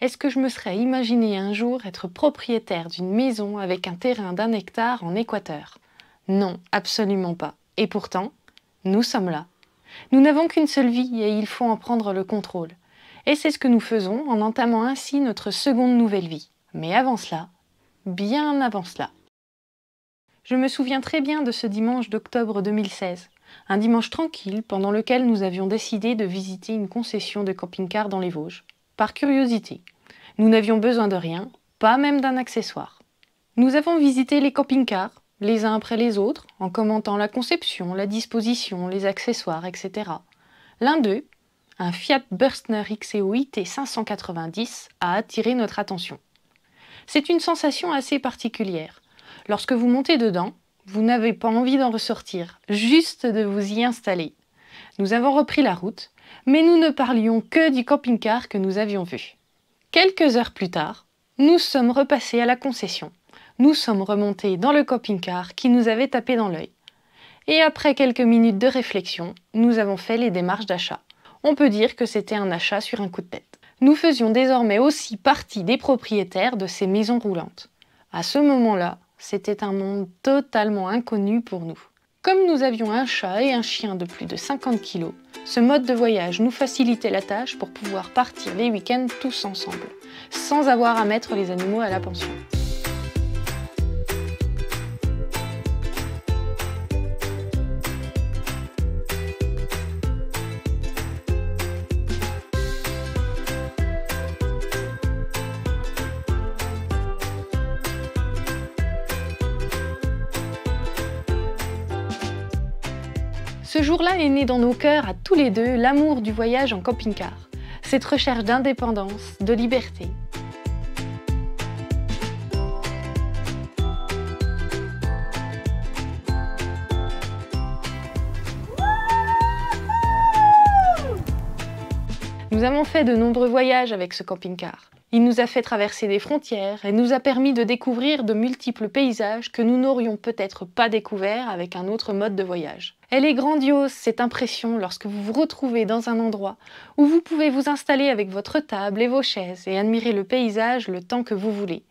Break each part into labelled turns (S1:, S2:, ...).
S1: Est-ce que je me serais imaginé un jour être propriétaire d'une maison avec un terrain d'1 hectare en Équateur? Non, absolument pas. Et pourtant, nous sommes là. Nous n'avons qu'une seule vie et il faut en prendre le contrôle. Et c'est ce que nous faisons en entamant ainsi notre seconde nouvelle vie. Mais avant cela, bien avant cela. Je me souviens très bien de ce dimanche d'octobre 2016. Un dimanche tranquille pendant lequel nous avions décidé de visiter une concession de camping-car dans les Vosges. Par curiosité. Nous n'avions besoin de rien, pas même d'un accessoire. Nous avons visité les camping-cars, les uns après les autres, en commentant la conception, la disposition, les accessoires, etc. L'un d'eux, un Fiat Burstner XEO IT 590, a attiré notre attention. C'est une sensation assez particulière. Lorsque vous montez dedans, vous n'avez pas envie d'en ressortir, juste de vous y installer. Nous avons repris la route, mais nous ne parlions que du camping-car que nous avions vu. Quelques heures plus tard, nous sommes repassés à la concession. Nous sommes remontés dans le camping-car qui nous avait tapé dans l'œil. Et après quelques minutes de réflexion, nous avons fait les démarches d'achat. On peut dire que c'était un achat sur un coup de tête. Nous faisions désormais aussi partie des propriétaires de ces maisons roulantes. À ce moment-là, c'était un monde totalement inconnu pour nous. Comme nous avions un chat et un chien de plus de 50 kg, ce mode de voyage nous facilitait la tâche pour pouvoir partir les week-ends tous ensemble, sans avoir à mettre les animaux à la pension. Ce jour-là est né dans nos cœurs à tous les deux l'amour du voyage en camping-car, cette recherche d'indépendance, de liberté. Nous avons fait de nombreux voyages avec ce camping-car. Il nous a fait traverser des frontières et nous a permis de découvrir de multiples paysages que nous n'aurions peut-être pas découverts avec un autre mode de voyage. Elle est grandiose, cette impression, lorsque vous vous retrouvez dans un endroit où vous pouvez vous installer avec votre table et vos chaises et admirer le paysage le temps que vous voulez.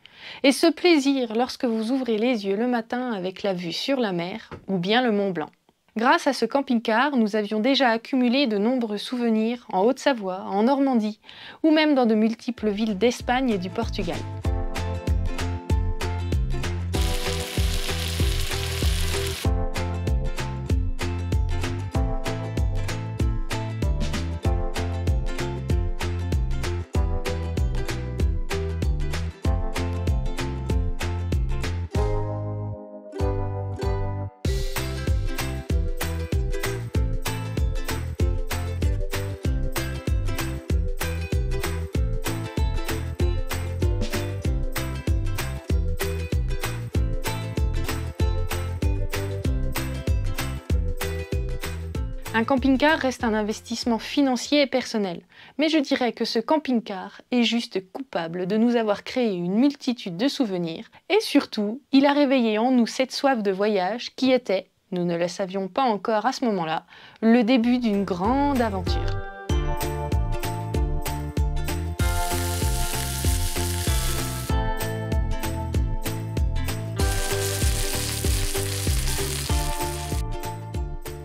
S1: Et ce plaisir lorsque vous ouvrez les yeux le matin avec la vue sur la mer ou bien le Mont Blanc. Grâce à ce camping-car, nous avions déjà accumulé de nombreux souvenirs en Haute-Savoie, en Normandie ou même dans de multiples villes d'Espagne et du Portugal. Un camping-car reste un investissement financier et personnel, mais je dirais que ce camping-car est juste coupable de nous avoir créé une multitude de souvenirs et surtout, il a réveillé en nous cette soif de voyage qui était, nous ne le savions pas encore à ce moment-là, le début d'une grande aventure.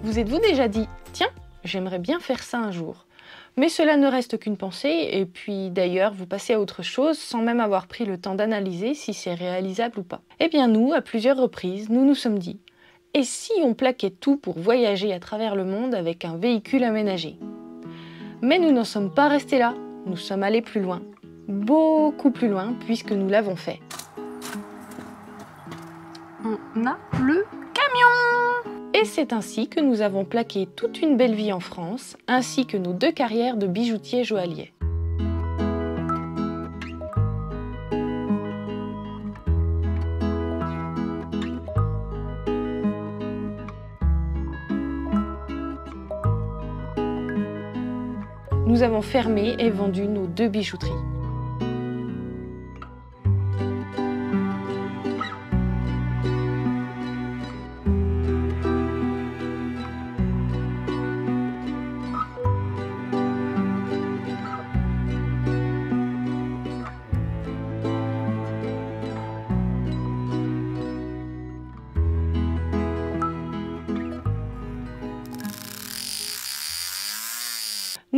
S1: Vous êtes-vous déjà dit « Tiens, j'aimerais bien faire ça un jour ». Mais cela ne reste qu'une pensée, et puis d'ailleurs vous passez à autre chose sans même avoir pris le temps d'analyser si c'est réalisable ou pas. Eh bien nous, à plusieurs reprises, nous nous sommes dit « Et si on plaquait tout pour voyager à travers le monde avec un véhicule aménagé ?» Mais nous n'en sommes pas restés là, nous sommes allés plus loin. Beaucoup plus loin puisque nous l'avons fait. On a le camion! Et c'est ainsi que nous avons plaqué toute une belle vie en France, ainsi que nos 2 carrières de bijoutier joaillier. Nous avons fermé et vendu nos 2 bijouteries.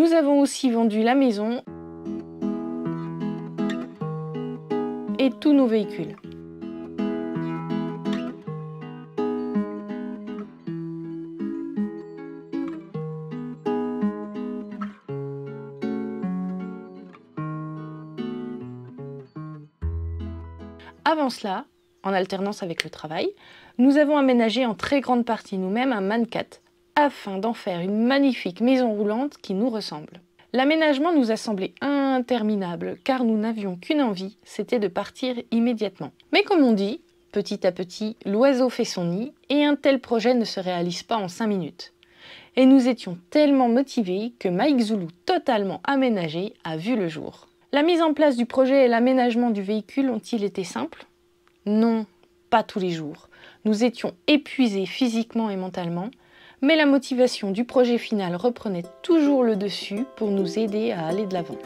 S1: Nous avons aussi vendu la maison et tous nos véhicules. Avant cela, en alternance avec le travail, nous avons aménagé en très grande partie nous-mêmes un man-4 afin d'en faire une magnifique maison roulante qui nous ressemble. L'aménagement nous a semblé interminable car nous n'avions qu'une envie, c'était de partir immédiatement. Mais comme on dit, petit à petit, l'oiseau fait son nid et un tel projet ne se réalise pas en 5 minutes. Et nous étions tellement motivés que Mike Zulu, totalement aménagé, a vu le jour. La mise en place du projet et l'aménagement du véhicule ont-ils été simples? Non, pas tous les jours. Nous étions épuisés physiquement et mentalement, mais la motivation du projet final reprenait toujours le dessus pour nous aider à aller de l'avant.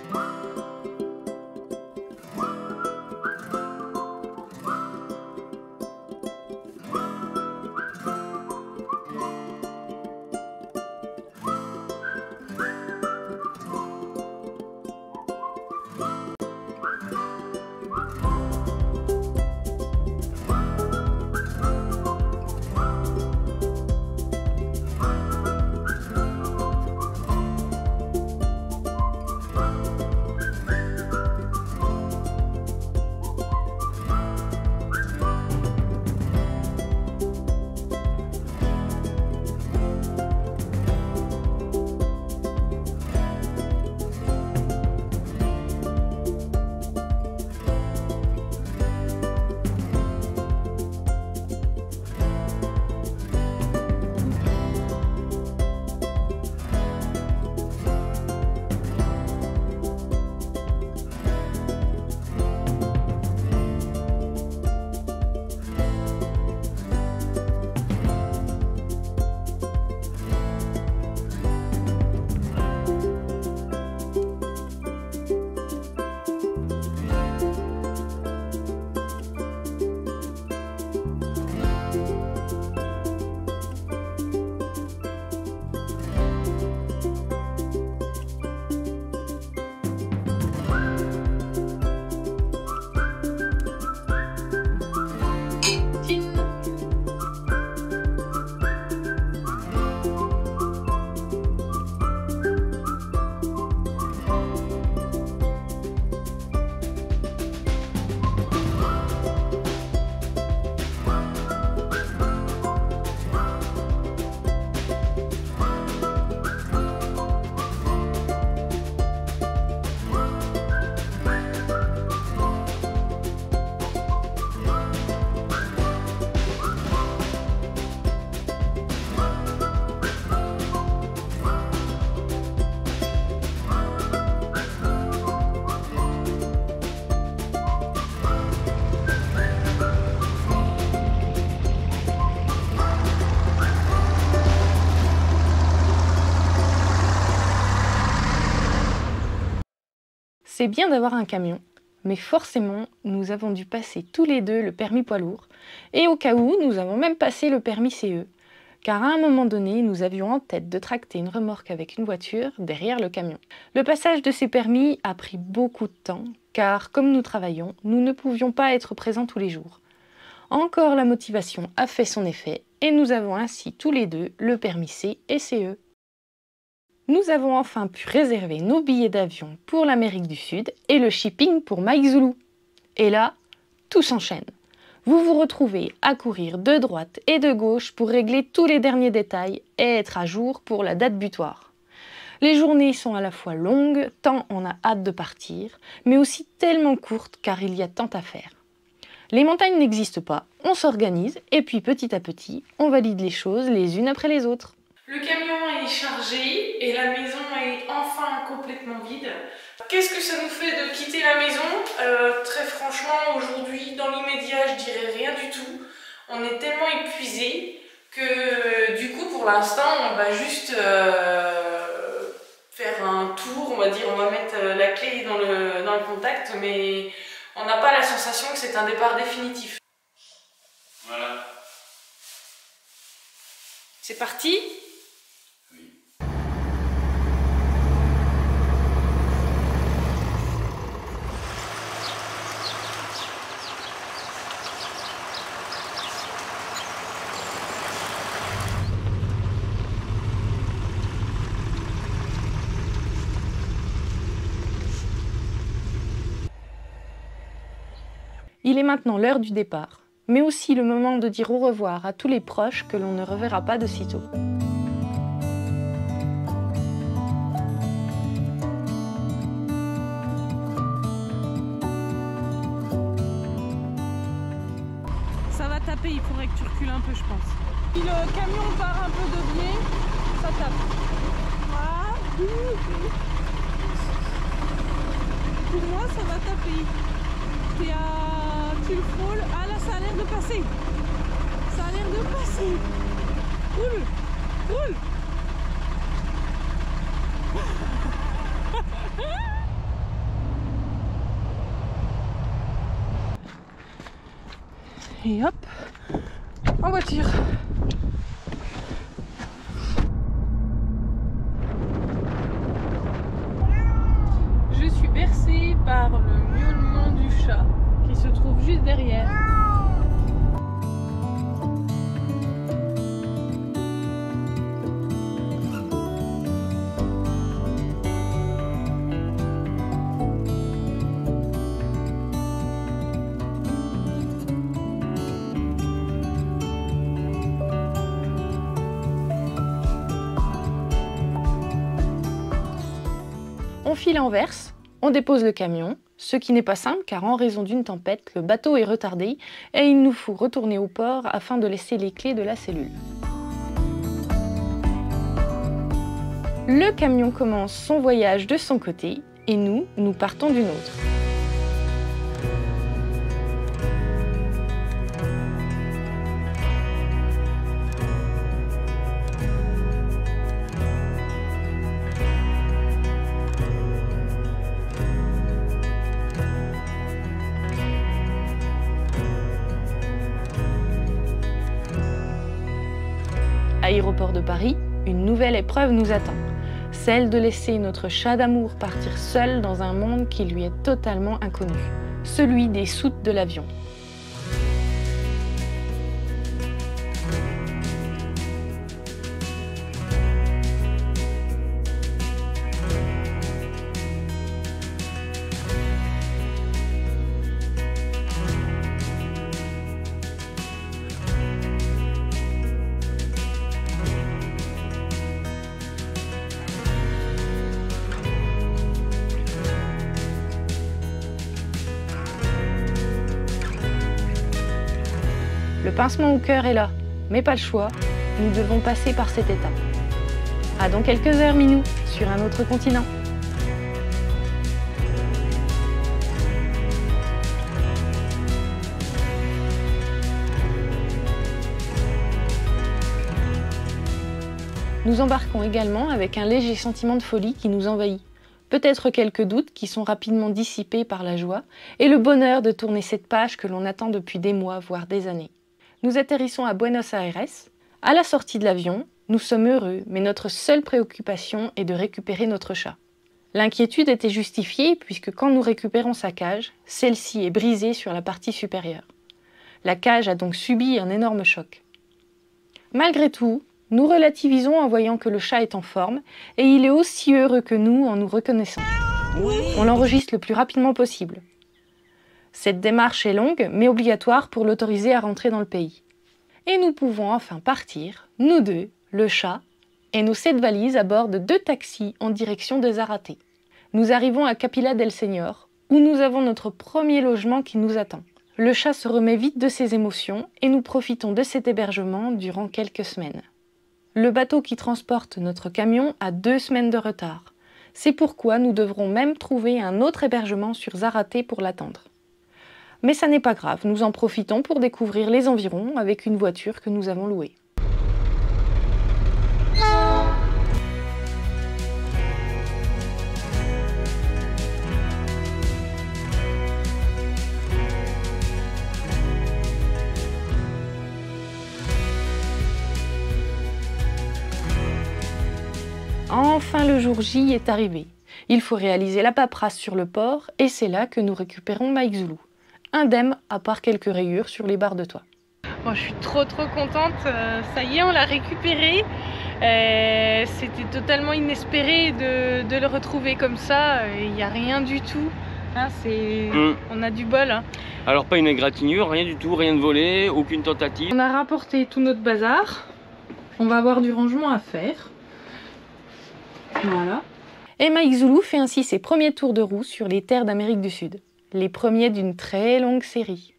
S1: C'est bien d'avoir un camion, mais forcément, nous avons dû passer tous les deux le permis poids lourd, et au cas où, nous avons même passé le permis CE, car à un moment donné, nous avions en tête de tracter une remorque avec une voiture derrière le camion. Le passage de ces permis a pris beaucoup de temps, car comme nous travaillons, nous ne pouvions pas être présents tous les jours. Encore la motivation a fait son effet, et nous avons ainsi tous les deux le permis C et CE. Nous avons enfin pu réserver nos billets d'avion pour l'Amérique du Sud et le shipping pour Mike Zulu. Et là, tout s'enchaîne. Vous vous retrouvez à courir de droite et de gauche pour régler tous les derniers détails et être à jour pour la date butoir. Les journées sont à la fois longues, tant on a hâte de partir, mais aussi tellement courtes car il y a tant à faire. Les montagnes n'existent pas, on s'organise et puis petit à petit, on valide les choses les unes après les autres.
S2: Le camion est chargé et la maison est enfin complètement vide. Qu'est-ce que ça nous fait de quitter la maison? Très franchement, aujourd'hui, dans l'immédiat, je dirais rien du tout. On est tellement épuisé que du coup, pour l'instant, on va juste faire un tour, on va dire, on va mettre la clé dans le contact, mais on n'a pas la sensation que c'est un départ définitif.
S3: Voilà.
S2: C'est parti?
S3: Oui.
S1: Il est maintenant l'heure du départ, mais aussi le moment de dire au revoir à tous les proches que l'on ne reverra pas de sitôt.
S2: Ça va taper, il faudrait que tu recules un peu, je pense. Si le camion part un peu de biais, ça tape. Voilà. Pour moi, ça va taper. Tu le frôles. Ah là, ça a l'air de passer. Ça a l'air de passer. Roule. Roule. Et hop, en voiture. Je suis bercée par le miaulement du chat qui se trouve juste derrière.
S1: On file en verse, on dépose le camion, ce qui n'est pas simple car en raison d'une tempête, le bateau est retardé et il nous faut retourner au port afin de laisser les clés de la cellule. Le camion commence son voyage de son côté et nous partons du nôtre. Aéroport de Paris, une nouvelle épreuve nous attend, celle de laisser notre chat d'amour partir seul dans un monde qui lui est totalement inconnu, celui des soutes de l'avion. Le pincement au cœur est là, mais pas le choix, nous devons passer par cette étape. À dans quelques heures, Minou, sur un autre continent. Nous embarquons également avec un léger sentiment de folie qui nous envahit. Peut-être quelques doutes qui sont rapidement dissipés par la joie et le bonheur de tourner cette page que l'on attend depuis des mois, voire des années. Nous atterrissons à Buenos Aires. À la sortie de l'avion, nous sommes heureux, mais notre seule préoccupation est de récupérer notre chat. L'inquiétude était justifiée puisque quand nous récupérons sa cage, celle-ci est brisée sur la partie supérieure. La cage a donc subi un énorme choc. Malgré tout, nous relativisons en voyant que le chat est en forme et il est aussi heureux que nous en nous reconnaissant. On l'enregistre le plus rapidement possible. Cette démarche est longue, mais obligatoire pour l'autoriser à rentrer dans le pays. Et nous pouvons enfin partir, nous deux, le chat, et nos 7 valises à bord de 2 taxis en direction de Zárate. Nous arrivons à Capilla del Señor, où nous avons notre premier logement qui nous attend. Le chat se remet vite de ses émotions et nous profitons de cet hébergement durant quelques semaines. Le bateau qui transporte notre camion a 2 semaines de retard. C'est pourquoi nous devrons même trouver un autre hébergement sur Zárate pour l'attendre. Mais ça n'est pas grave, nous en profitons pour découvrir les environs avec une voiture que nous avons louée. Enfin, le jour J est arrivé. Il faut réaliser la paperasse sur le port et c'est là que nous récupérons Mike Zulu. Indemne à part quelques rayures sur les barres de toit.
S2: Bon, je suis trop contente, ça y est, on l'a récupéré. C'était totalement inespéré de le retrouver comme ça, il n'y a rien du tout. Hein, on a du bol. Hein.
S4: Alors pas une égratignure, rien du tout, rien de volé, aucune tentative.
S2: On a rapporté tout notre bazar. On va avoir du rangement à faire. Voilà.
S1: Et Mike Zoulou fait ainsi ses premiers tours de roue sur les terres d'Amérique du Sud. Les premiers d'une très longue série.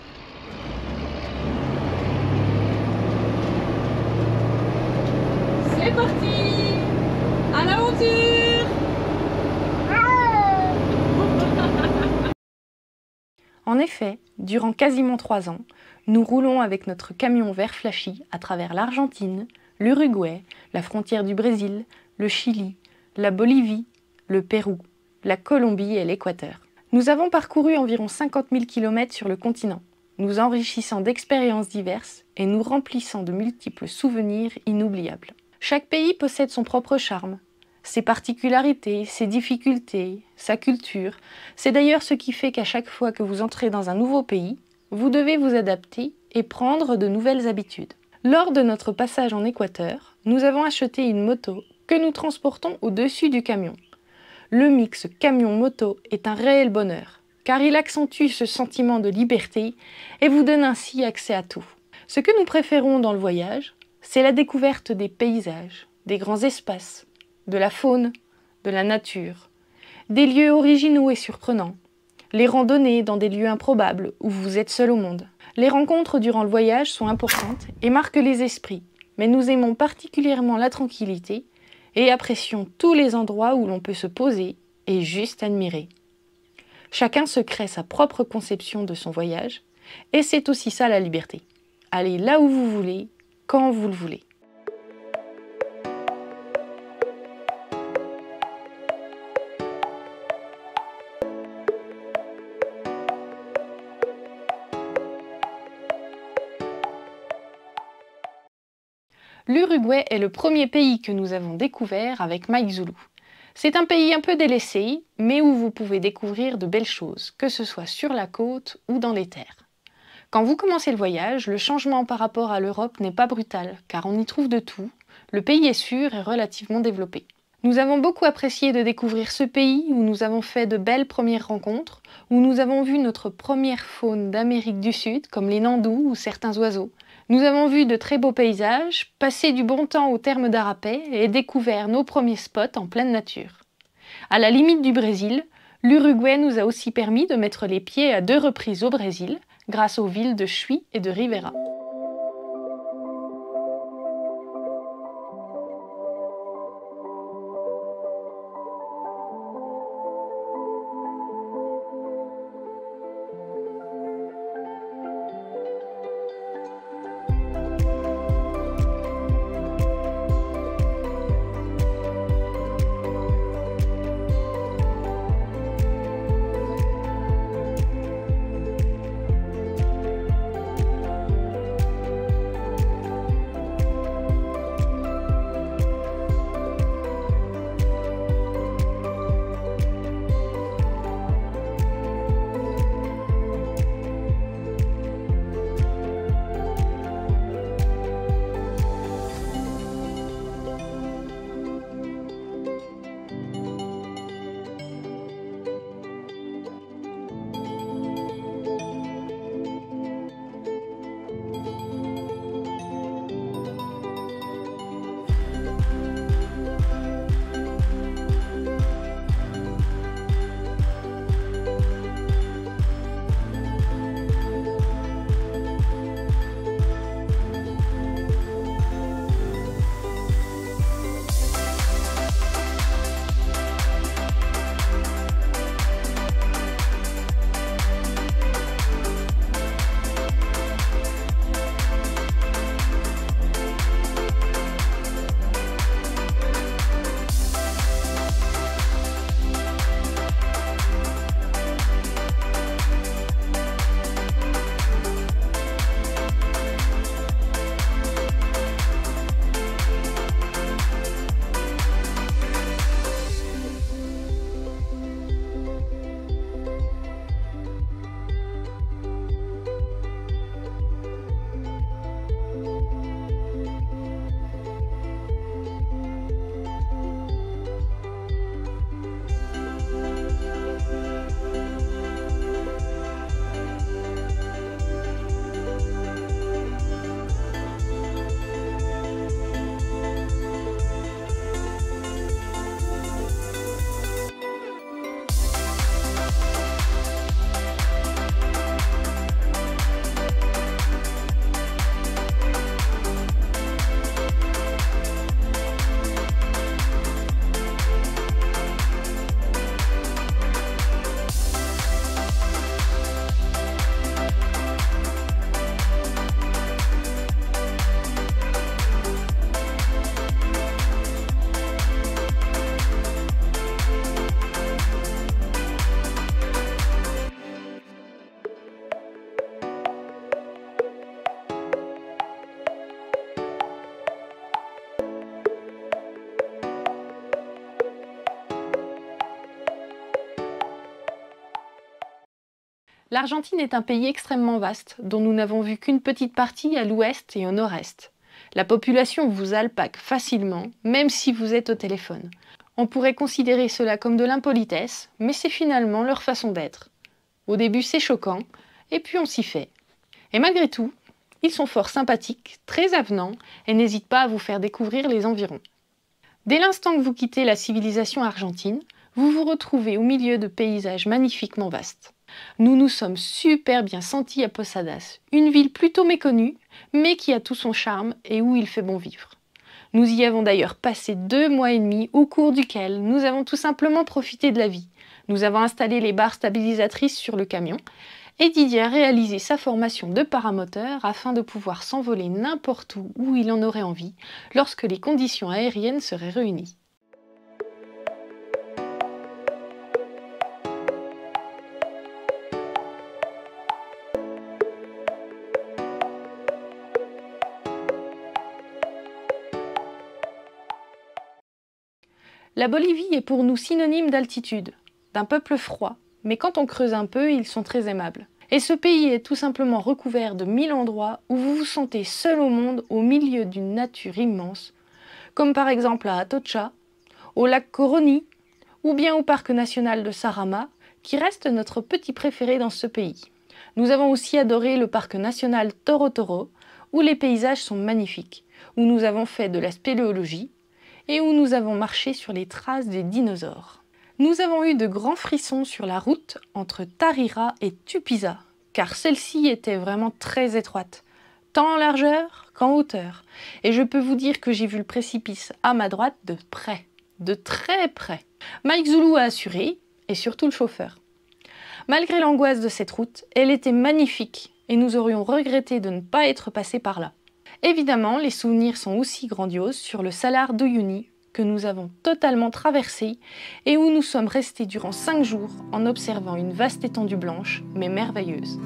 S2: C'est parti! À l'aventure!
S1: En effet, durant quasiment 3 ans, nous roulons avec notre camion vert flashy à travers l'Argentine, l'Uruguay, la frontière du Brésil, le Chili, la Bolivie, le Pérou, la Colombie et l'Équateur. Nous avons parcouru environ 50 000 km sur le continent, nous enrichissant d'expériences diverses et nous remplissant de multiples souvenirs inoubliables. Chaque pays possède son propre charme, ses particularités, ses difficultés, sa culture. C'est d'ailleurs ce qui fait qu'à chaque fois que vous entrez dans un nouveau pays, vous devez vous adapter et prendre de nouvelles habitudes. Lors de notre passage en Équateur, nous avons acheté une moto que nous transportons au-dessus du camion. Le mix camion-moto est un réel bonheur, car il accentue ce sentiment de liberté et vous donne ainsi accès à tout. Ce que nous préférons dans le voyage, c'est la découverte des paysages, des grands espaces, de la faune, de la nature, des lieux originaux et surprenants, les randonnées dans des lieux improbables où vous êtes seul au monde. Les rencontres durant le voyage sont importantes et marquent les esprits, mais nous aimons particulièrement la tranquillité et apprécions tous les endroits où l'on peut se poser et juste admirer. Chacun se crée sa propre conception de son voyage et c'est aussi ça la liberté. Allez là où vous voulez, quand vous le voulez. L'Uruguay est le premier pays que nous avons découvert avec Mike Zoulou. C'est un pays un peu délaissé, mais où vous pouvez découvrir de belles choses, que ce soit sur la côte ou dans les terres. Quand vous commencez le voyage, le changement par rapport à l'Europe n'est pas brutal, car on y trouve de tout. Le pays est sûr et relativement développé. Nous avons beaucoup apprécié de découvrir ce pays où nous avons fait de belles premières rencontres, où nous avons vu notre première faune d'Amérique du Sud, comme les nandous ou certains oiseaux. Nous avons vu de très beaux paysages, passé du bon temps au terme d'Arapé et découvert nos premiers spots en pleine nature. À la limite du Brésil, l'Uruguay nous a aussi permis de mettre les pieds à 2 reprises au Brésil, grâce aux villes de Chuy et de Rivera. L'Argentine est un pays extrêmement vaste, dont nous n'avons vu qu'une petite partie à l'ouest et au nord-est. La population vous alpague facilement, même si vous êtes au téléphone. On pourrait considérer cela comme de l'impolitesse, mais c'est finalement leur façon d'être. Au début c'est choquant, et puis on s'y fait. Et malgré tout, ils sont fort sympathiques, très avenants, et n'hésitent pas à vous faire découvrir les environs. Dès l'instant que vous quittez la civilisation argentine, vous vous retrouvez au milieu de paysages magnifiquement vastes. Nous nous sommes super bien sentis à Posadas, une ville plutôt méconnue, mais qui a tout son charme et où il fait bon vivre. Nous y avons d'ailleurs passé 2 mois et demi, au cours duquel nous avons tout simplement profité de la vie. Nous avons installé les barres stabilisatrices sur le camion, et Didier a réalisé sa formation de paramoteur afin de pouvoir s'envoler n'importe où il en aurait envie, lorsque les conditions aériennes seraient réunies. La Bolivie est pour nous synonyme d'altitude, d'un peuple froid, mais quand on creuse un peu, ils sont très aimables. Et ce pays est tout simplement recouvert de 1000 endroits où vous vous sentez seul au monde au milieu d'une nature immense, comme par exemple à Atocha, au lac Coroni, ou bien au parc national de Sarama, qui reste notre petit préféré dans ce pays. Nous avons aussi adoré le parc national Toro Toro, où les paysages sont magnifiques, où nous avons fait de la spéléologie, et où nous avons marché sur les traces des dinosaures. Nous avons eu de grands frissons sur la route entre Tarira et Tupiza, car celle-ci était vraiment très étroite, tant en largeur qu'en hauteur. Et je peux vous dire que j'ai vu le précipice à ma droite de près, de très près. Mike Zulu a assuré, et surtout le chauffeur. Malgré l'angoisse de cette route, elle était magnifique, et nous aurions regretté de ne pas être passés par là. Évidemment, les souvenirs sont aussi grandioses sur le Salar d'Uyuni, que nous avons totalement traversé et où nous sommes restés durant 5 jours en observant une vaste étendue blanche, mais merveilleuse.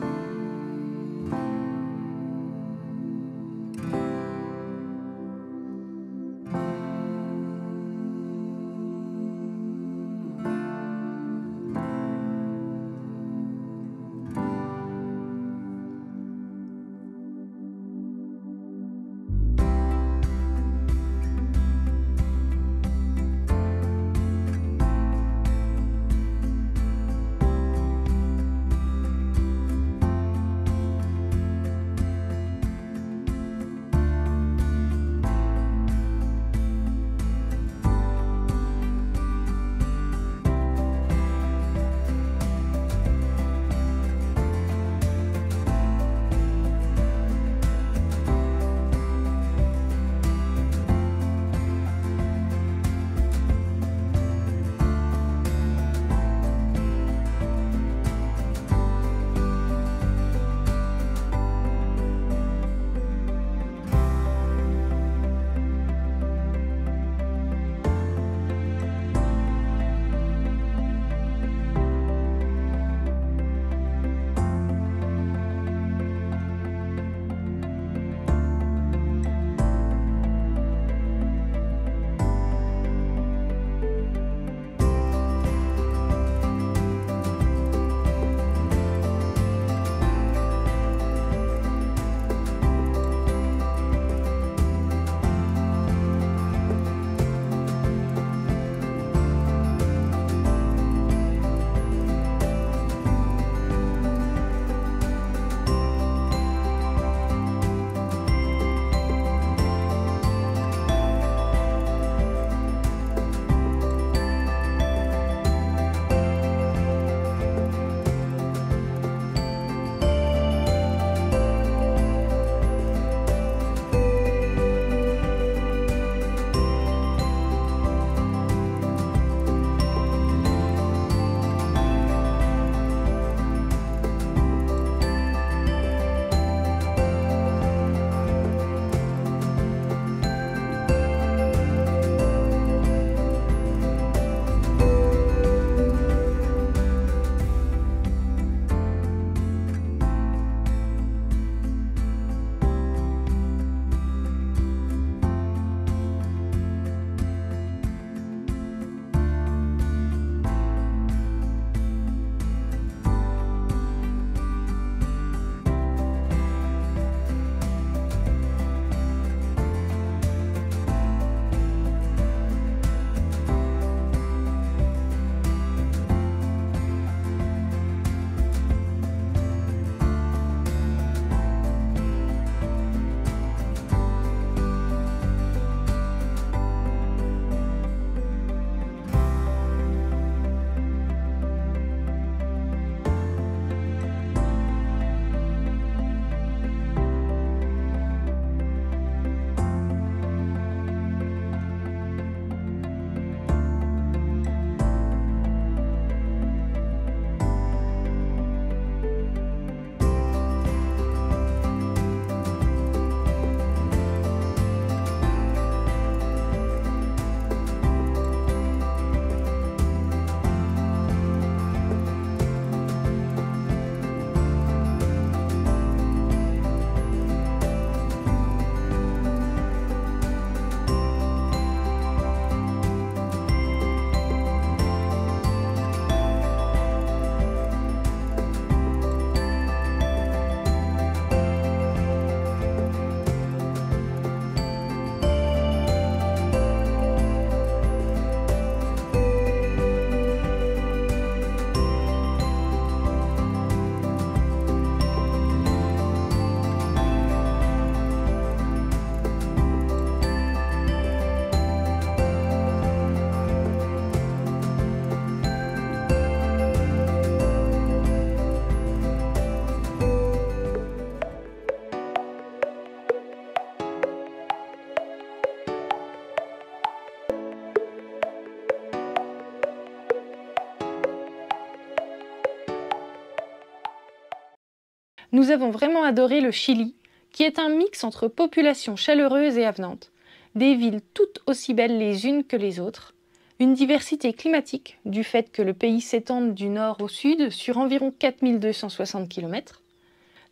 S1: Nous avons vraiment adoré le Chili, qui est un mix entre population chaleureuse et avenante, des villes toutes aussi belles les unes que les autres, une diversité climatique du fait que le pays s'étende du nord au sud sur environ 4260 km.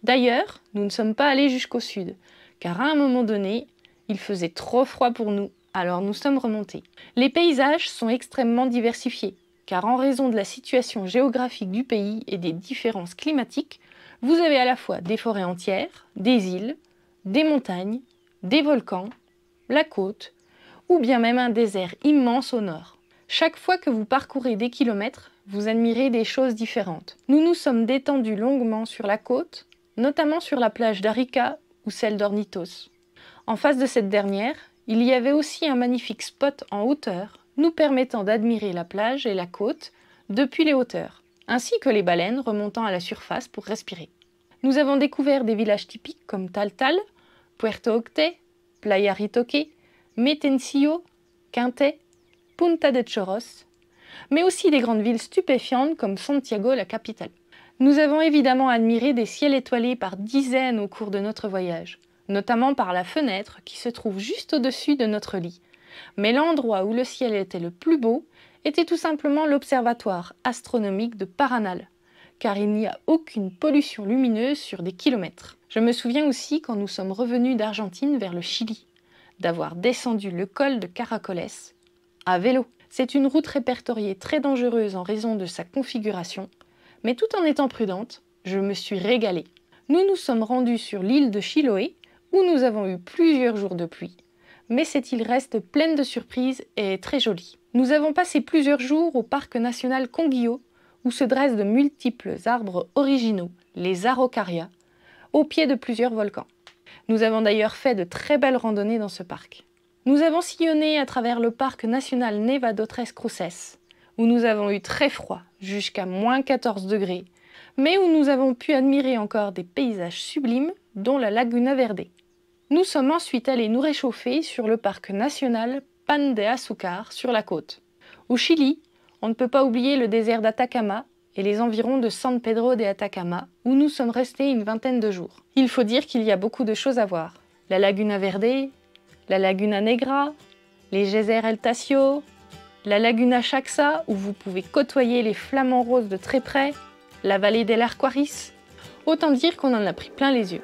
S1: D'ailleurs, nous ne sommes pas allés jusqu'au sud, car à un moment donné, il faisait trop froid pour nous, alors nous sommes remontés. Les paysages sont extrêmement diversifiés, car en raison de la situation géographique du pays et des différences climatiques, vous avez à la fois des forêts entières, des îles, des montagnes, des volcans, la côte, ou bien même un désert immense au nord. Chaque fois que vous parcourez des kilomètres, vous admirez des choses différentes. Nous nous sommes détendus longuement sur la côte, notamment sur la plage d'Arica ou celle d'Ornitos. En face de cette dernière, il y avait aussi un magnifique spot en hauteur, nous permettant d'admirer la plage et la côte depuis les hauteurs, ainsi que les baleines remontant à la surface pour respirer. Nous avons découvert des villages typiques comme Taltal, Puerto Octe, Playa Ritoque, Metencillo, Quinte, Punta de Choros, mais aussi des grandes villes stupéfiantes comme Santiago, la capitale. Nous avons évidemment admiré des ciels étoilés par dizaines au cours de notre voyage, notamment par la fenêtre qui se trouve juste au-dessus de notre lit. Mais l'endroit où le ciel était le plus beau était tout simplement l'observatoire astronomique de Paranal, car il n'y a aucune pollution lumineuse sur des kilomètres. Je me souviens aussi quand nous sommes revenus d'Argentine vers le Chili, d'avoir descendu le col de Caracoles à vélo. C'est une route répertoriée très dangereuse en raison de sa configuration, mais tout en étant prudente, je me suis régalée. Nous nous sommes rendus sur l'île de Chiloé, où nous avons eu plusieurs jours de pluie, mais cette île reste pleine de surprises et très jolie. Nous avons passé plusieurs jours au parc national Conguillo, où se dressent de multiples arbres originaux, les araucarias, au pied de plusieurs volcans. Nous avons d'ailleurs fait de très belles randonnées dans ce parc. Nous avons sillonné à travers le parc national Nevado Tres Cruces, où nous avons eu très froid, jusqu'à moins 14 degrés, mais où nous avons pu admirer encore des paysages sublimes, dont la Laguna Verde. Nous sommes ensuite allés nous réchauffer sur le parc national Pan de Azucar sur la côte. Au Chili, on ne peut pas oublier le désert d'Atacama et les environs de San Pedro de Atacama, où nous sommes restés une vingtaine de jours. Il faut dire qu'il y a beaucoup de choses à voir. La Laguna Verde, la Laguna Negra, les geysers El Tacio, la Laguna Chaxa, où vous pouvez côtoyer les flamants roses de très près, la vallée del Arcoiris. Autant dire qu'on en a pris plein les yeux.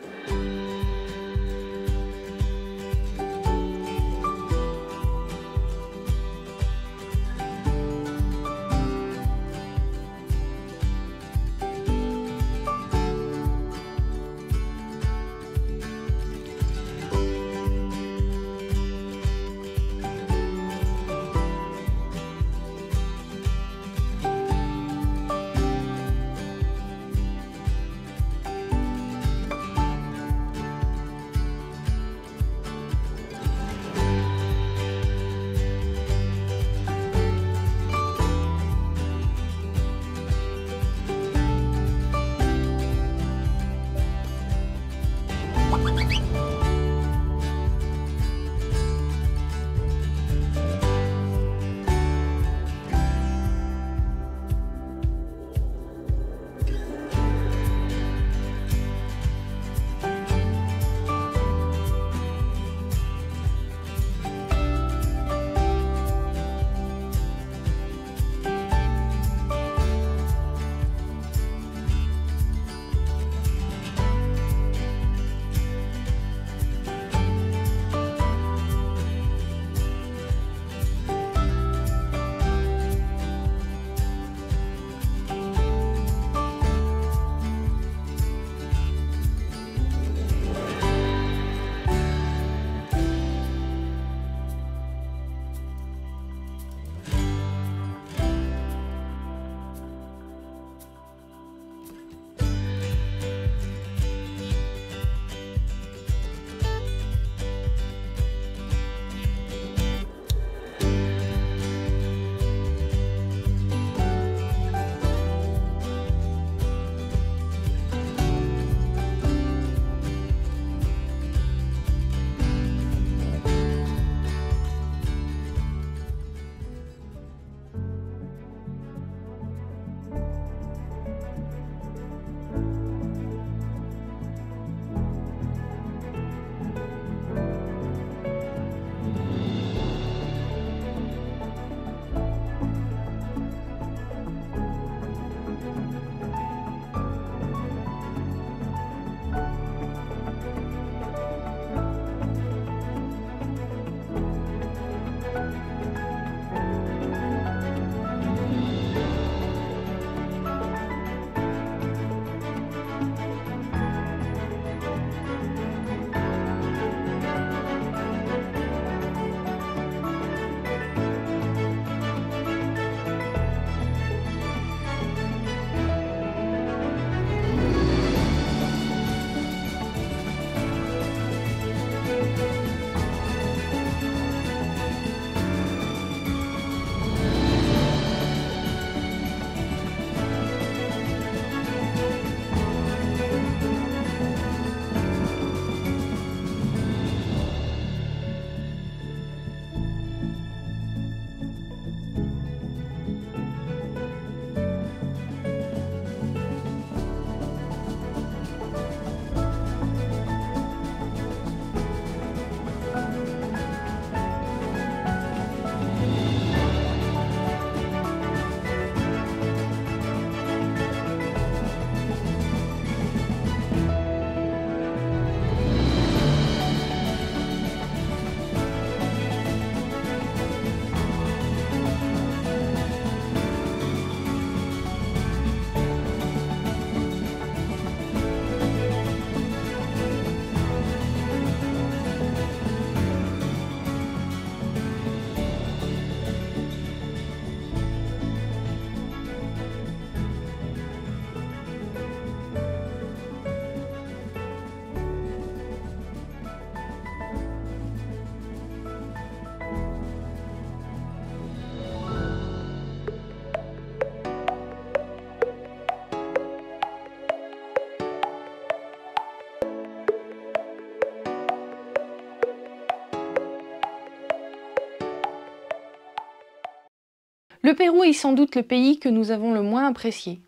S1: Le Pérou est sans doute le pays que nous avons le moins apprécié.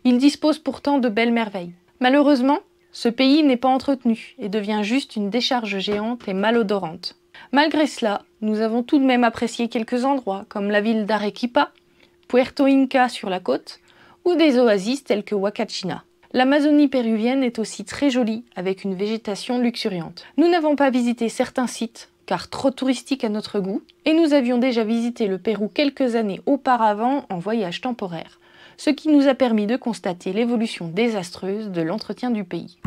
S1: Il dispose pourtant de belles merveilles. Malheureusement, ce pays n'est pas entretenu et devient juste une décharge géante et malodorante. Malgré cela, nous avons tout de même apprécié quelques endroits comme la ville d'Arequipa, Puerto Inca sur la côte ou des oasis telles que Huacachina. L'Amazonie péruvienne est aussi très jolie avec une végétation luxuriante. Nous n'avons pas visité certains sites car trop touristiques à notre goût et nous avions déjà visité le Pérou quelques années auparavant en voyage temporaire, ce qui nous a permis de constater l'évolution désastreuse de l'entretien du pays.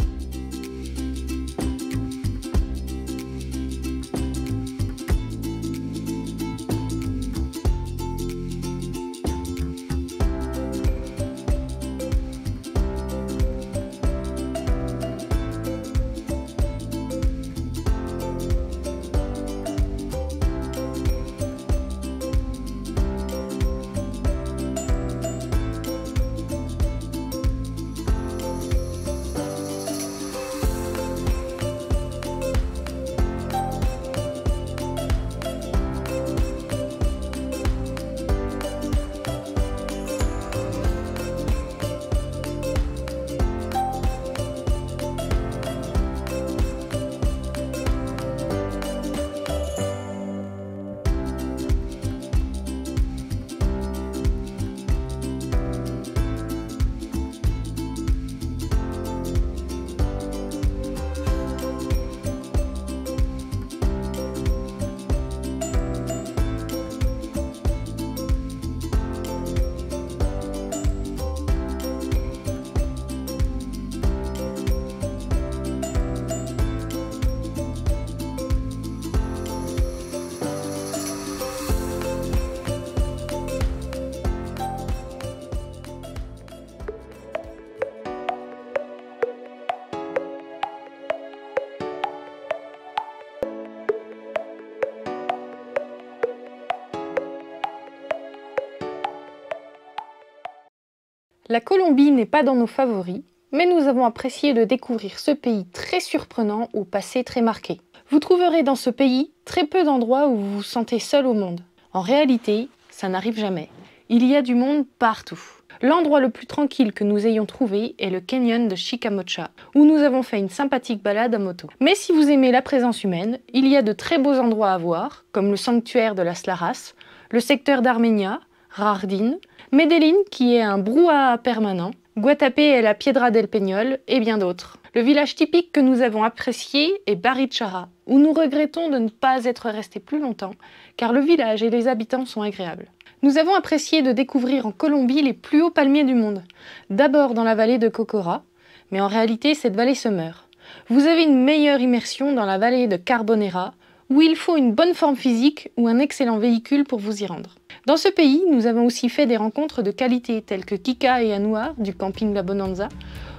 S1: La Colombie n'est pas dans nos favoris, mais nous avons apprécié de découvrir ce pays très surprenant au passé très marqué. Vous trouverez dans ce pays très peu d'endroits où vous vous sentez seul au monde. En réalité, ça n'arrive jamais. Il y a du monde partout. L'endroit le plus tranquille que nous ayons trouvé est le canyon de Chicamocha, où nous avons fait une sympathique balade à moto. Mais si vous aimez la présence humaine, il y a de très beaux endroits à voir, comme le sanctuaire de Las Laras, le secteur d'Armenia, Rardin, Medellín qui est un brouhaha permanent, Guatapé et la Piedra del Peñol et bien d'autres. Le village typique que nous avons apprécié est Barichara, où nous regrettons de ne pas être restés plus longtemps, car le village et les habitants sont agréables. Nous avons apprécié de découvrir en Colombie les plus hauts palmiers du monde, d'abord dans la vallée de Cocora, mais en réalité cette vallée se meurt. Vous avez une meilleure immersion dans la vallée de Carbonera, où il faut une bonne forme physique ou un excellent véhicule pour vous y rendre. Dans ce pays, nous avons aussi fait des rencontres de qualité telles que Kika et Anouar du camping La Bonanza,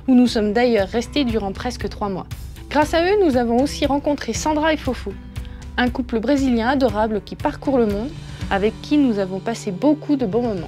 S1: où nous sommes d'ailleurs restés durant presque 3 mois. Grâce à eux, nous avons aussi rencontré Sandra et Fofo, un couple brésilien adorable qui parcourt le monde, avec qui nous avons passé beaucoup de bons moments.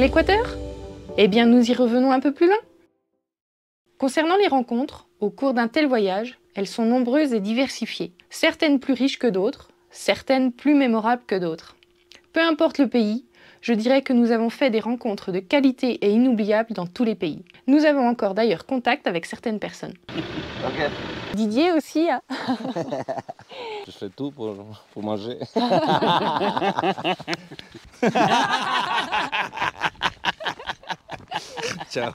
S1: L'Équateur? Eh bien, nous y revenons un peu plus loin. Concernant les rencontres, au cours d'un tel voyage, elles sont nombreuses et diversifiées. Certaines plus riches que d'autres, certaines plus mémorables que d'autres. Peu importe le pays, je dirais que nous avons fait des rencontres de qualité et inoubliables dans tous les pays. Nous avons encore d'ailleurs contact avec certaines personnes.
S5: Okay.
S1: Didier aussi, hein.
S5: Je fais tout pour manger. Ciao.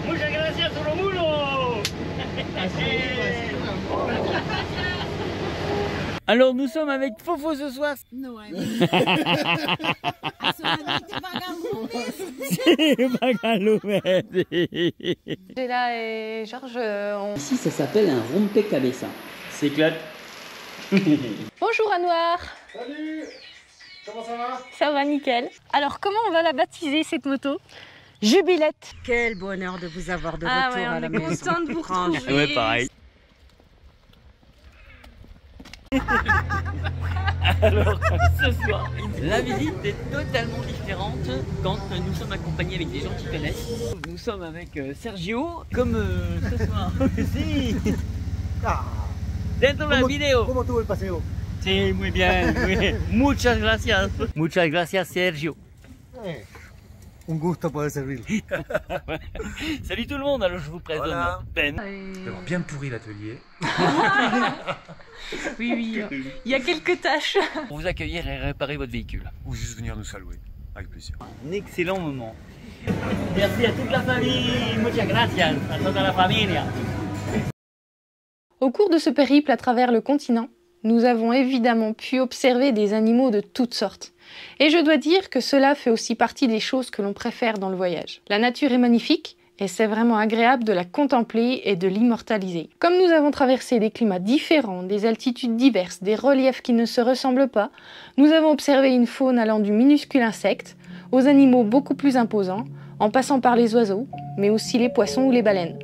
S4: Muchas gracias, todo el mundo. Alors nous sommes avec Fofo ce soir.
S6: No, solamente
S1: Angela et Georges ont...
S7: Ici, ça s'appelle un rompecabezas.
S4: S'éclate.
S1: Bonjour Anouar.
S8: Salut! Comment ça va?
S1: Ça va nickel. Alors comment on va la baptiser cette moto? Jubilette.
S6: Quel bonheur de vous avoir de retour
S1: Ouais,
S6: à
S1: on
S6: la
S1: est
S6: maison.
S1: contente de vous retrouver.
S4: Ouais, pareil. Alors, ce soir, la visite est totalement différente quand nous sommes accompagnés avec des gens qui connaissent. Nous sommes avec Sergio, comme ce soir aussi. Dentro de la vidéo.
S8: ¿Cómo estuvo el paseo?
S4: Sí, muy bien. Muy... Muchas gracias. Muchas gracias, Sergio.
S8: Un gusto poder servirle.
S4: Salut tout le monde, alors je vous présente
S8: Voilà.
S4: Ben.
S9: D'avoir bien pourri l'atelier.
S1: Oui, il y a quelques tâches.
S4: Pour vous accueillir et réparer votre véhicule.
S9: Ou juste venir nous saluer. Avec plaisir.
S4: Un excellent moment. Merci à toute la famille. Muchas gracias a toda la familia.
S1: Au cours de ce périple à travers le continent, nous avons évidemment pu observer des animaux de toutes sortes. Et je dois dire que cela fait aussi partie des choses que l'on préfère dans le voyage. La nature est magnifique et c'est vraiment agréable de la contempler et de l'immortaliser. Comme nous avons traversé des climats différents, des altitudes diverses, des reliefs qui ne se ressemblent pas, nous avons observé une faune allant du minuscule insecte aux animaux beaucoup plus imposants, en passant par les oiseaux, mais aussi les poissons ou les baleines.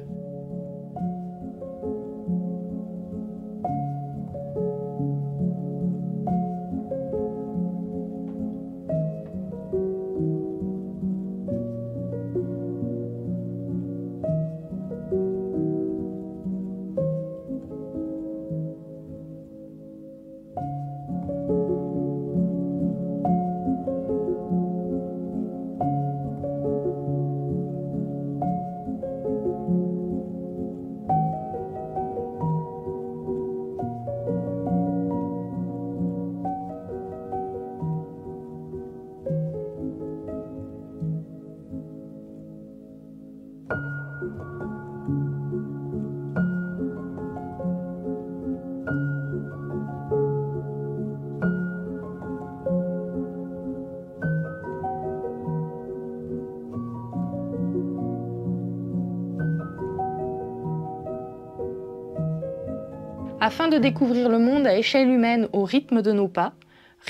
S1: Afin de découvrir le monde à échelle humaine au rythme de nos pas,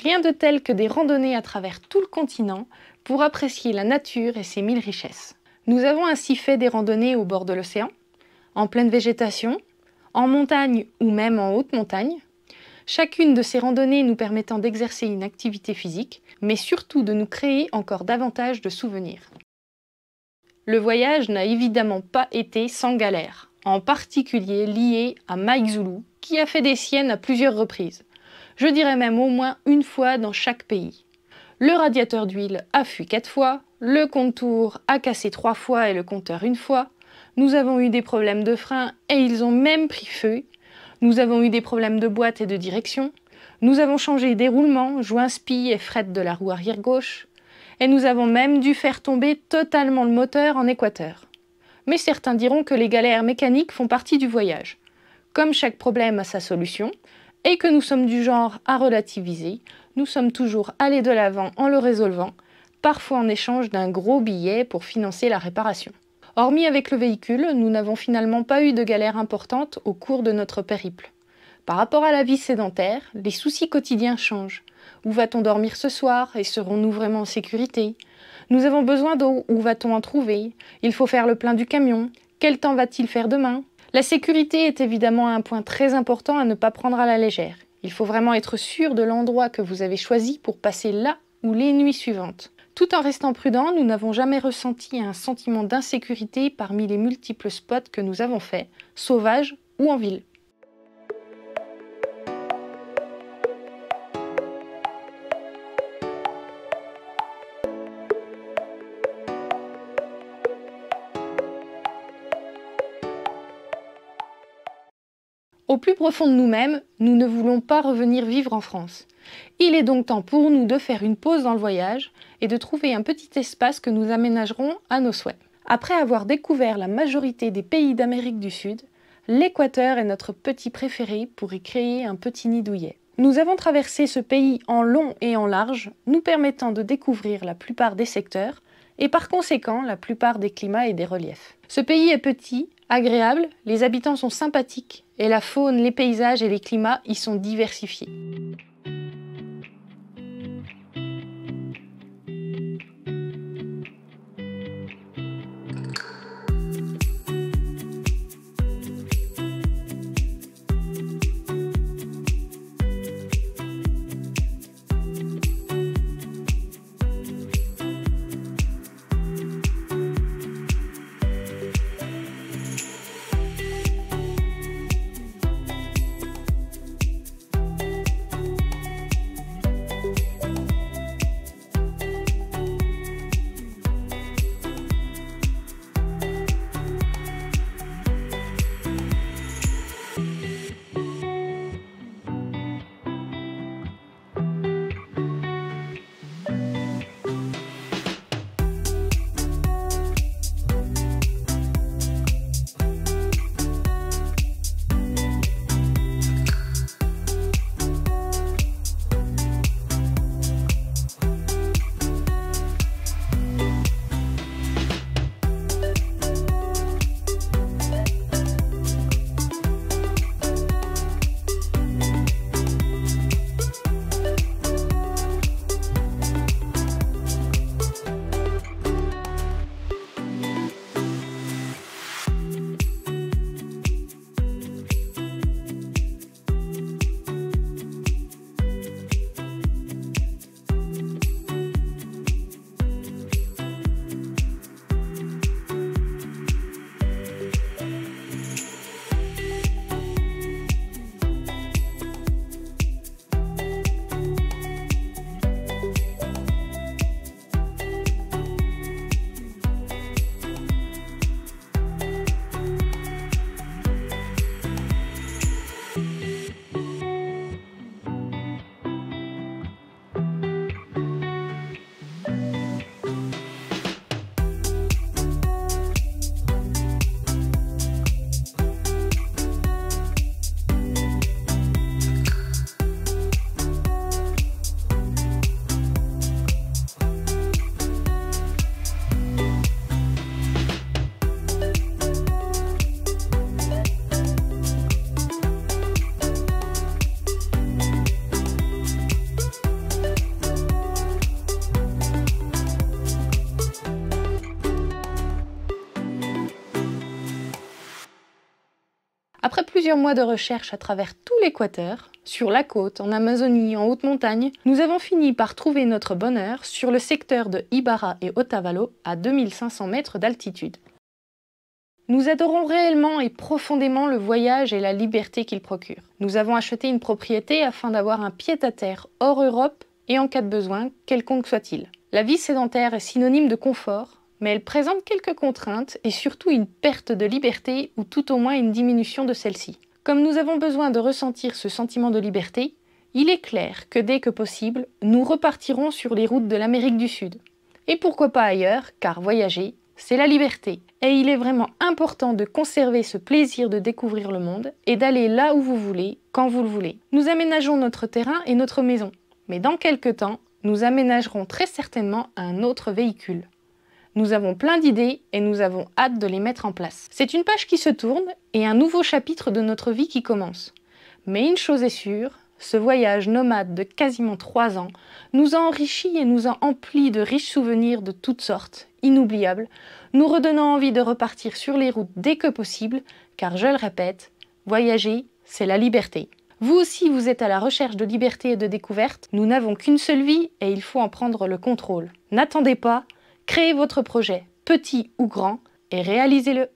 S1: rien de tel que des randonnées à travers tout le continent pour apprécier la nature et ses mille richesses. Nous avons ainsi fait des randonnées au bord de l'océan, en pleine végétation, en montagne ou même en haute montagne, chacune de ces randonnées nous permettant d'exercer une activité physique, mais surtout de nous créer encore davantage de souvenirs. Le voyage n'a évidemment pas été sans galère, en particulier lié à Mike Zulu, qui a fait des siennes à plusieurs reprises. Je dirais même au moins une fois dans chaque pays. Le radiateur d'huile a fui 4 fois, le compte-tours a cassé 3 fois et le compteur 1 fois. Nous avons eu des problèmes de frein et ils ont même pris feu. Nous avons eu des problèmes de boîte et de direction. Nous avons changé déroulement, joint spi et fret de la roue arrière gauche. Et nous avons même dû faire tomber totalement le moteur en Équateur. Mais certains diront que les galères mécaniques font partie du voyage. Comme chaque problème a sa solution, et que nous sommes du genre à relativiser, nous sommes toujours allés de l'avant en le résolvant, parfois en échange d'un gros billet pour financer la réparation. Hormis avec le véhicule, nous n'avons finalement pas eu de galères importantes au cours de notre périple. Par rapport à la vie sédentaire, les soucis quotidiens changent. Où va-t-on dormir ce soir et serons-nous vraiment en sécurité? Nous avons besoin d'eau, où va-t-on en trouver? Il faut faire le plein du camion. Quel temps va-t-il faire demain? La sécurité est évidemment un point très important à ne pas prendre à la légère. Il faut vraiment être sûr de l'endroit que vous avez choisi pour passer là ou les nuits suivantes. Tout en restant prudent, nous n'avons jamais ressenti un sentiment d'insécurité parmi les multiples spots que nous avons faits, sauvages ou en ville. Au plus profond de nous-mêmes, nous ne voulons pas revenir vivre en France. Il est donc temps pour nous de faire une pause dans le voyage et de trouver un petit espace que nous aménagerons à nos souhaits. Après avoir découvert la majorité des pays d'Amérique du Sud, l'Équateur est notre petit préféré pour y créer un petit nid douillet. Nous avons traversé ce pays en long et en large, nous permettant de découvrir la plupart des secteurs et par conséquent la plupart des climats et des reliefs. Ce pays est petit, agréable, les habitants sont sympathiques et la faune, les paysages et les climats y sont diversifiés. Après plusieurs mois de recherche à travers tout l'Équateur, sur la côte, en Amazonie, en haute montagne, nous avons fini par trouver notre bonheur sur le secteur de Ibarra et Otavalo à 2500 mètres d'altitude. Nous adorons réellement et profondément le voyage et la liberté qu'il procure. Nous avons acheté une propriété afin d'avoir un pied-à-terre hors Europe et en cas de besoin, quelconque soit-il. La vie sédentaire est synonyme de confort, mais elle présente quelques contraintes et surtout une perte de liberté ou tout au moins une diminution de celle-ci. Comme nous avons besoin de ressentir ce sentiment de liberté, il est clair que dès que possible, nous repartirons sur les routes de l'Amérique du Sud. Et pourquoi pas ailleurs, car voyager, c'est la liberté. Et il est vraiment important de conserver ce plaisir de découvrir le monde et d'aller là où vous voulez, quand vous le voulez. Nous aménageons notre terrain et notre maison, mais dans quelques temps, nous aménagerons très certainement un autre véhicule. Nous avons plein d'idées et nous avons hâte de les mettre en place. C'est une page qui se tourne et un nouveau chapitre de notre vie qui commence. Mais une chose est sûre, ce voyage nomade de quasiment 3 ans nous a enrichis et nous a emplis de riches souvenirs de toutes sortes, inoubliables, nous redonnant envie de repartir sur les routes dès que possible, car je le répète, voyager, c'est la liberté. Vous aussi, vous êtes à la recherche de liberté et de découverte. Nous n'avons qu'une seule vie et il faut en prendre le contrôle. N'attendez pas, créez votre projet, petit ou grand, et réalisez-le.